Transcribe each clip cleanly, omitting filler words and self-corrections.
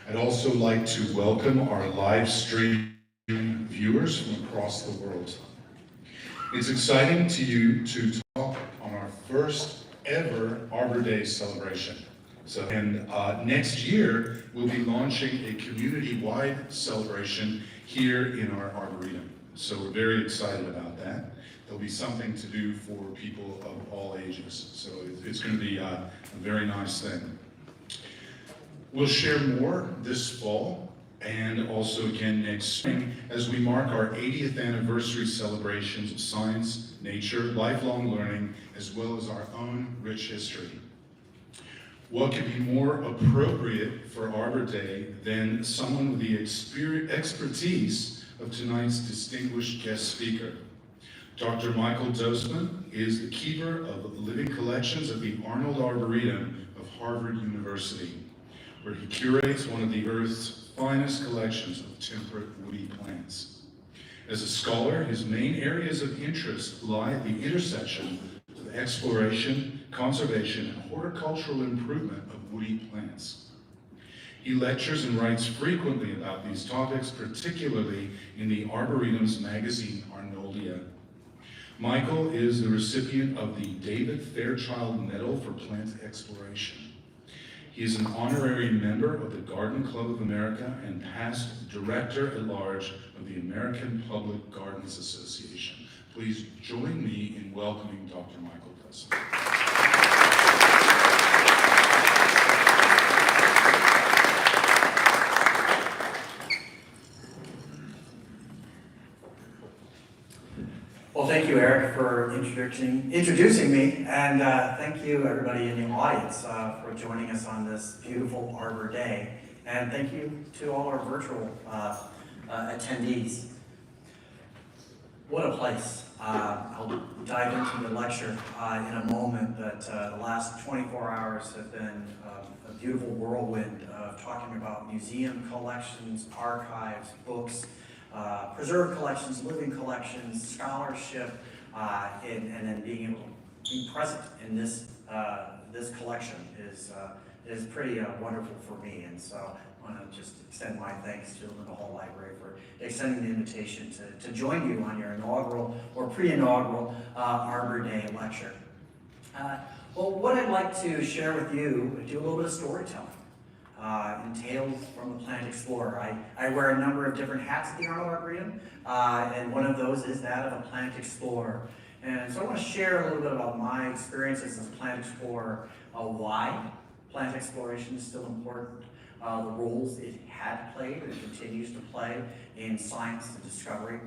I'd also like to welcome our live stream viewers from across the world. It's exciting to talk on our first ever Arbor Day celebration. Next year, we'll be launching a community-wide celebration here in our Arboretum. So we're very excited about that. There'll be something to do for people of all ages. So it's going to be a very nice thing. We'll share more this fall and also again next spring as we mark our 80th anniversary celebrations of science, nature, lifelong learning, as well as our own rich history. What could be more appropriate for Arbor Day than someone with the expertise of tonight's distinguished guest speaker? Dr. Michael Dosman is the keeper of living collections at the Arnold Arboretum of Harvard University, where he curates one of the Earth's finest collections of temperate woody plants. As a scholar, his main areas of interest lie at the intersection of exploration, conservation, and horticultural improvement of woody plants. He lectures and writes frequently about these topics, particularly in the Arboretum's magazine, Arnoldia. Michael is the recipient of the David Fairchild Medal for Plant Exploration. He is an honorary member of the Garden Club of America and past Director at Large of the American Public Gardens Association. Please join me in welcoming Dr. Michael Dosman. Well, thank you, Eric, for introducing me, and thank you, everybody in the audience, for joining us on this beautiful Arbor Day, and thank you to all our virtual attendees. What a place. I'll dive into the lecture in a moment, but the last 24 hours have been a beautiful whirlwind of talking about museum collections, archives, books, preserved collections, living collections, scholarship, and then being able to be present in this collection is pretty wonderful for me. And so I want to just extend my thanks to the Liddell Hall Library for extending the invitation to join you on your inaugural or pre-inaugural Arbor Day lecture. Well, what I'd like to share with you, do a little bit of storytelling. In Tales from the Plant Explorer. I wear a number of different hats at the Arnold Arboretum, and one of those is that of a plant explorer. And so I want to share a little bit about my experiences as a plant explorer, why plant exploration is still important, the roles it had played and continues to play in science and discovery,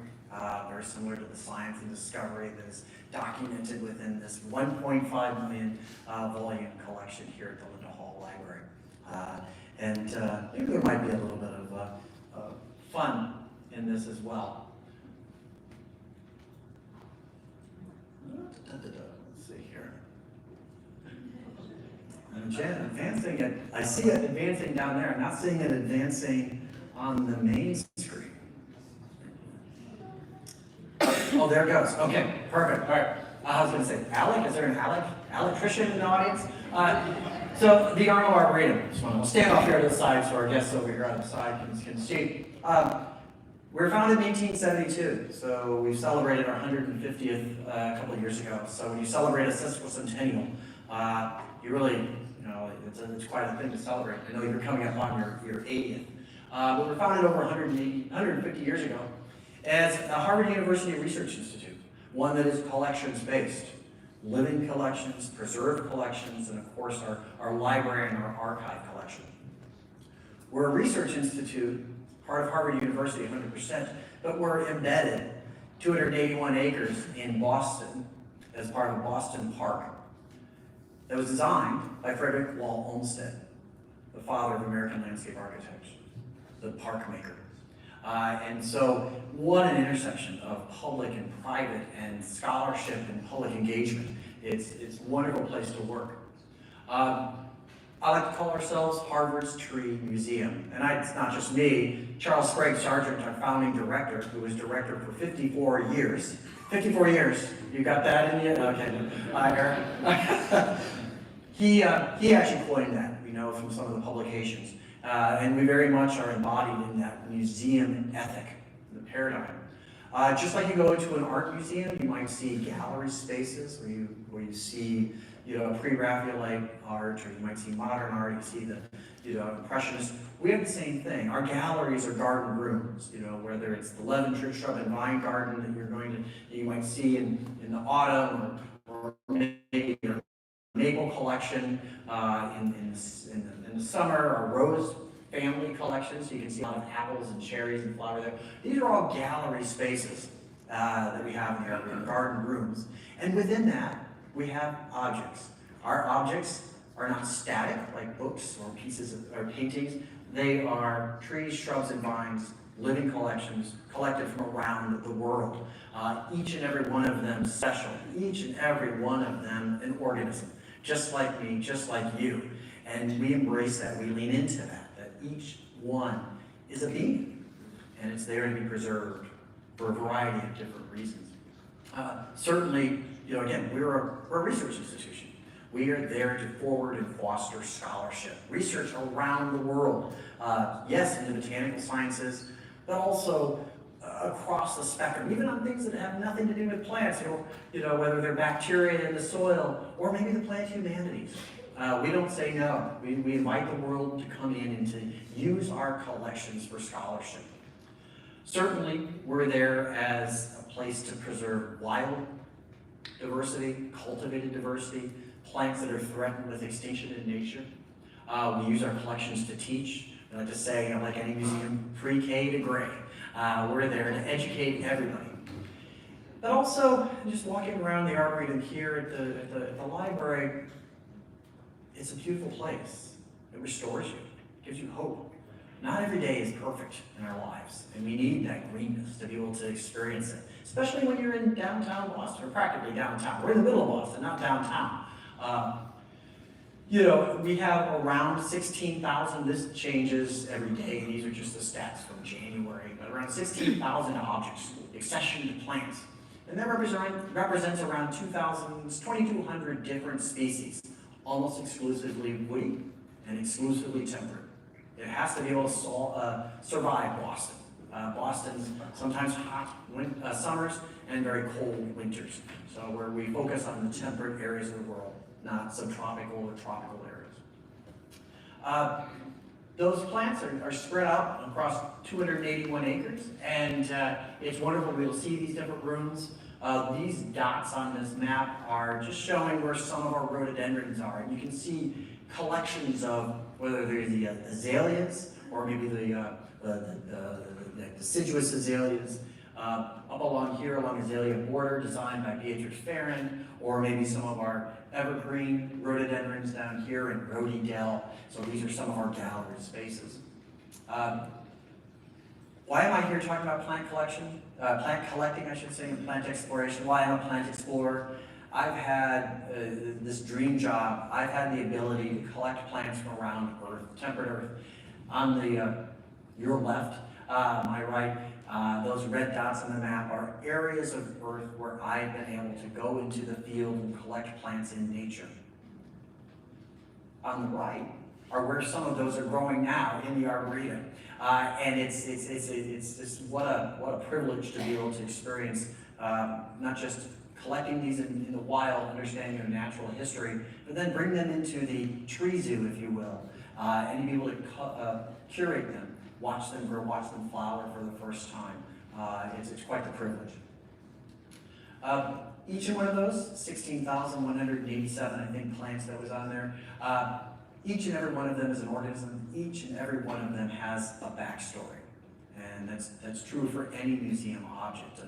very similar to the science and discovery that is documented within this 1.5 million volume collection here at the Liddell Hall Library. And maybe there might be a little bit of fun in this as well. Let's see here. I'm advancing it. I see it advancing down there. I'm not seeing it advancing on the main screen. Oh, there it goes. Okay, perfect. All right. I was going to say, Alec, is there an electrician in the audience? So the Arnold Arboretum, we'll stand off here to the side so our guests over here on the side can see. We were founded in 1872, so we celebrated our 150th a couple of years ago. So when you celebrate a sesquicentennial, you really, it's quite a thing to celebrate. I know you're coming up on your 80th. But we were founded over 150 years ago as a Harvard University Research Institute, one that is collections-based. Living collections, preserved collections, and of course our library and our archive collection. We're a research institute, part of Harvard University 100%, but we're embedded 281 acres in Boston as part of Boston Park that was designed by Frederick Law Olmsted, the father of American landscape architecture, the park maker. And so what an intersection of public and private and scholarship and public engagement. It's a wonderful place to work. I like to call ourselves Harvard's Tree Museum. And it's not just me. Charles Sprague Sargent, our founding director, who was director for 54 years. 54 years. You got that in you? Okay. Eric. He actually coined that. know from some of the publications. And we very much are embodied in that museum ethic, the paradigm. Just like you go into an art museum, you might see gallery spaces where you see, pre-Raphaelite art, or you might see modern art, you see the, Impressionist. We have the same thing. Our galleries are garden rooms, whether it's the Leventrip Shrub and Vine Garden that you might see in the autumn, or maybe your maple collection in the summer, our rose family collection, so you can see a lot of apples and cherries and flower there. These are all gallery spaces that we have in here, garden rooms. And within that, we have objects. Our objects are not static, like books or or paintings. They are trees, shrubs, and vines, living collections, collected from around the world. Each and every one of them special. Each and every one of them an organism, just like me, just like you. And we embrace that, we lean into that each one is a being, and it's there to be preserved for a variety of different reasons. Certainly, again, we're a research institution. We are there to forward and foster scholarship, research around the world. Yes, in the botanical sciences, but also across the spectrum, even on things that have nothing to do with plants, whether they're bacteria in the soil, or maybe the plant humanities. We don't say no. We invite the world to come in and to use our collections for scholarship. Certainly, we're there as a place to preserve wild diversity, cultivated diversity, plants that are threatened with extinction in nature. We use our collections to teach. I like to say, like any museum, pre-K to grade. We're there to educate everybody. But also, just walking around the Arboretum here at the library, it's a beautiful place. It restores you, gives you hope. Not every day is perfect in our lives, and we need that greenness to be able to experience it, especially when you're in downtown Boston, or practically downtown. We're in the middle of Boston, not downtown. We have around 16,000, this changes every day, these are just the stats from January, but around 16,000 objects accessioned to plants. And that represents around 2,200 different species, almost exclusively woody and exclusively temperate. It has to be able to survive Boston. Boston's sometimes hot summers and very cold winters. So where we focus on the temperate areas of the world, not subtropical or tropical areas. Those plants are spread out across 281 acres, and it's wonderful. We'll see these different rooms. These dots on this map are just showing where some of our rhododendrons are. And you can see collections of whether they're the azaleas or maybe the deciduous azaleas up along here along Azalea Border, designed by Beatrice Farron, or maybe some of our evergreen rhododendrons down here in Rhody Dell. So these are some of our gallery spaces. Why am I here talking about plant collecting, I should say, and plant exploration? Why I'm a plant explorer? I've had this dream job. I've had the ability to collect plants from around Earth, temperate Earth. On your left, my right, those red dots on the map are areas of Earth where I've been able to go into the field and collect plants in nature. On the right are where some of those are growing now in the Arboretum. And it's just what a privilege to be able to experience not just collecting these in the wild, understanding their natural history, but then bring them into the tree zoo, if you will, and be able to curate them, watch them grow, watch them flower for the first time. It's quite the privilege. Each and one of those 16,187, I think, plants that was on there, each and every one of them is an organism. Each and every one of them has a backstory. And that's true for any museum object,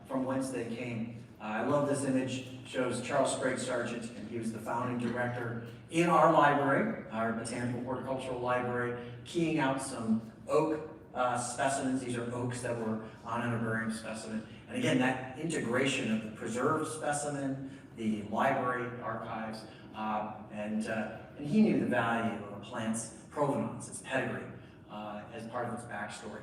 from whence they came. I love this image. It shows Charles Sprague Sargent, and he was the founding director in our library, our Botanical Horticultural Library, keying out some oak specimens. These are oaks that were on an herbarium specimen. And again, that integration of the preserved specimen, the library archives, and he knew the value of a plant's provenance, its pedigree, as part of its backstory.